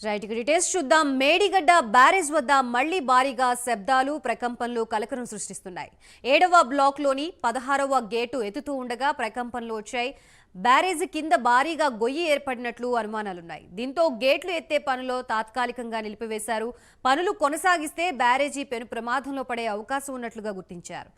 Right details చూద్దాం. Medigadda barrage వద్ద మళ్లీ భారీగా శబ్దాలు ప్రకంపనలు కలకలం సృష్టిస్తున్నాయి. 7వ బ్లాక్లోని 16వ గేటు ఎత్తుతూ ఉండగా ప్రకంపనలు వచ్చాయి. బ్యారేజ్ కింద భారీగా గొయ్యి ఏర్పడినట్లు అనుమానాలున్నాయి. దీంతో గేట్లు ఎత్తే పనులు తాత్కాలికంగా నిలిపివేశారు. పనులు కొనసాగిస్తే బ్యారేజీ పెను ప్రమాదంలో పడే అవకాశం ఉన్నట్లుగా గుర్తించారు.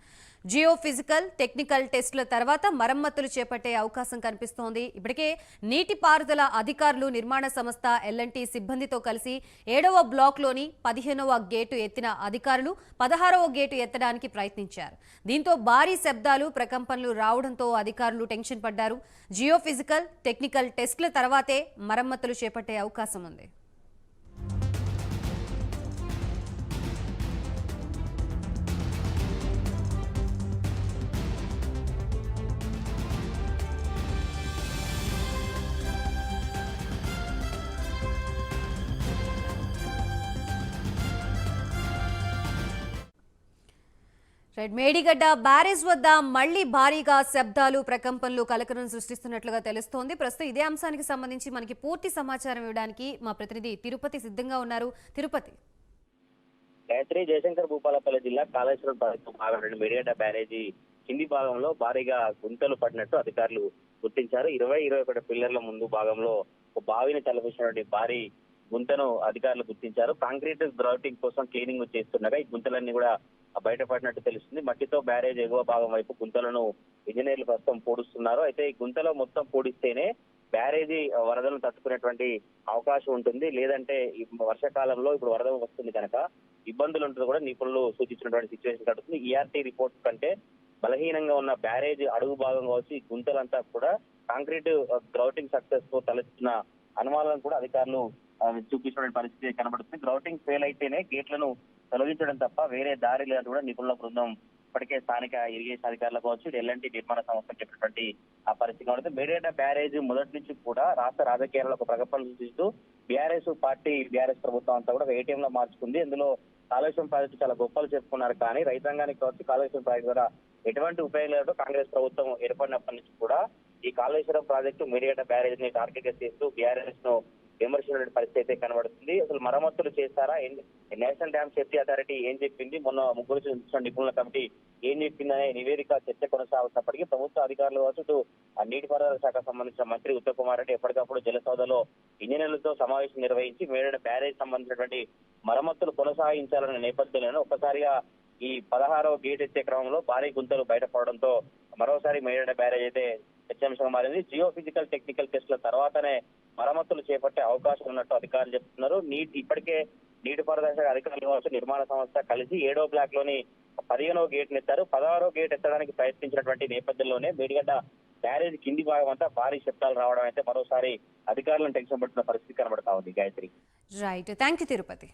జియో ఫిజికల్ టెక్నికల్ టెస్టుల తర్వాత మరమ్మతులు చేపట్టే అవకాశం కనిపిస్తోంది. ఇప్పటికే నీటిపారుదల అధికారులు నిర్మాణ సంస్థ ఎల్ఎన్టీ సిబ్బందితో కలిసి 7వ బ్లాక్లోని 15వ గేటు ఎత్తిన అధికారులు 16వ గేటు ఎత్తడానికి ప్రయత్నించారు. దీంతో భారీ శబ్దాలు ప్రకంపనలు రావడంతో అధికారులు టెన్షన్ పడ్డారు. జియో ఫిజికల్ టెక్నికల్ టెస్టుల తర్వాతే మరమ్మతులు చేపట్టే అవకాశం ఉంది. మేడిగడ్డ బ్యారేజ్ వద్ద మళ్లీ భారీగా శబ్దాలు ప్రకంపనలు కలకలం సృష్టిస్తున్నట్లుగా తెలుస్తోంది. ప్రస్తుతం ఇదే అంశానికి సంబంధించి మనకి పూర్తి సమాచారం ఇవ్వడానికి మా ప్రతినిధి తిరుపతి సిద్ధంగా ఉన్నారు. తిరుపతి. గాయత్రి, జయశంకర్ భూపాలపల్లి జిల్లా కాళేశ్వరం ప్రాజెక్టు భాగం మేడిగడ్డ బ్యారేజీ కింది భాగంలో భారీగా గుంతలు పడినట్టు అధికారులు గుర్తించారు. 21 పిల్లర్ల ముందు భాగంలో ఒక బావిని తలపించినటువంటి భారీ గుంతను అధికారులు గుర్తించారు. కాంక్రీట్ గ్రౌటింగ్ కోసం క్లీనింగ్ చేస్తుండగా ఈ గుంతలన్నీ కూడా బయటపడినట్టు తెలుస్తుంది. మట్టితో బ్యారేజ్ ఎగువ భాగం వైపు గుంతలను ఇంజనీర్లు ప్రస్తుతం పూడుస్తున్నారు. అయితే ఈ గుంతలో మొత్తం పూడిస్తేనే బ్యారేజీ వరదలను తట్టుకునేటువంటి అవకాశం ఉంటుంది. లేదంటే ఈ వర్షాకాలంలో ఇప్పుడు వరద వస్తుంది కనుక ఇబ్బందులు ఉంటుంది కూడా నిపుణులు సూచించినటువంటి సిచ్యువేషన్ కడుతుంది. ఈఆర్టీ రిపోర్ట్ కంటే బలహీనంగా ఉన్న బ్యారేజ్ అడుగు భాగం కావచ్చు ఈ గుంతలంతా కూడా కాంక్రీట్ గ్రౌటింగ్ సక్సెస్ తో తలెత్తున్న అనుమానాలను కూడా అధికారులు చూపించిన పరిస్థితి కనబడుతుంది. గ్రౌటింగ్ ఫెయిల్ అయితేనే గేట్లను తొలగించడం తప్ప వేరే దారి లేదని కూడా నిపుణుల బృందం ఇప్పటికే స్థానిక ఇరిగేషన్ అధికారులు కావచ్చు ఎల్ఎన్టీ నిర్మాణ సంస్థ చెప్పినటువంటి ఆ పరిస్థితి కనబడుతుంది. మేడిగడ్డ బ్యారేజ్ మొదటి నుంచి కూడా రాష్ట్ర రాజకీయాల్లో ఒక ప్రకటన సృష్టిస్తూ బీఆర్ఎస్ ప్రభుత్వం అంతా కూడా ఏటీఎం లో మార్చుకుంది. ఇందులో కాళేశ్వరం ప్రాజెక్టు చాలా గొప్పలు చెప్పుకున్నారు. కానీ రైతాంగానికి కావచ్చు కాళేశ్వరం ప్రాజెక్టు ద్వారా ఎటువంటి ఉపయోగం లేదు. కాంగ్రెస్ ప్రభుత్వం ఏర్పడినప్పటి నుంచి కూడా ఈ కాళేశ్వరం ప్రాజెక్టు మేడిగడ్డ బ్యారేజ్ ని టార్గెట్ గా చేస్తూ బీఆర్ఎస్ ను విమర్శించిన పరిస్థితి అయితే కనబడుతుంది. అసలు మరమ్మతులు చేస్తారా? నేషనల్ డ్యామ్ సేఫ్టీ అథారిటీ ఏం చెప్పింది, మొన్న ముగ్గురు చూసిన నిపుణుల కమిటీ ఏం చెప్పిందనే నివేదిక చర్చ కొనసాగుతున్నప్పటికీ ప్రభుత్వ అధికారులు కావచ్చు నీటిపారుదల శాఖ సంబంధించిన మంత్రి ఉత్తమ్ కుమార్ రెడ్డి ఎప్పటికప్పుడు జలసౌదలో ఇంజనీర్లతో సమావేశం నిర్వహించి మేడిగడ్డ బ్యారేజ్ సంబంధించినటువంటి మరమ్మతులు కొనసాగించాలనే నేపథ్యంలో ఒక్కసారిగా ఈ 16వ గేట్ ఎత్తే క్రమంలో భారీ గుంతలు బయటపడడంతో మరోసారి మేడిగడ్డ బ్యారేజ్ అయితే చర్చాంశంగా మారింది. జియో ఫిజికల్ టెక్నికల్ టెస్టుల తర్వాతనే మరమ్మతులు చేపట్టే అవకాశం ఉన్నట్టు అధికారులు చెప్తున్నారు. ఇప్పటికే నీటిపారుదల శాఖ అధికారులు కావచ్చు నిర్మాణ సంస్థ కలిసి 7వ బ్లాక్ లోని 15వ గేట్ ఎత్తారు. 16వ గేట్ ఎత్తడానికి ప్రయత్నించినటువంటి నేపథ్యంలోనే మేడిగడ్డ బ్యారేజ్ కింది భాగం అంతా భారీ శబ్దాలు రావడం అయితే మరోసారి అధికారులను టెన్షన్ పడుతున్న పరిస్థితి కనబడతా ఉంది. Gayatri. Right, thank you Tirupati.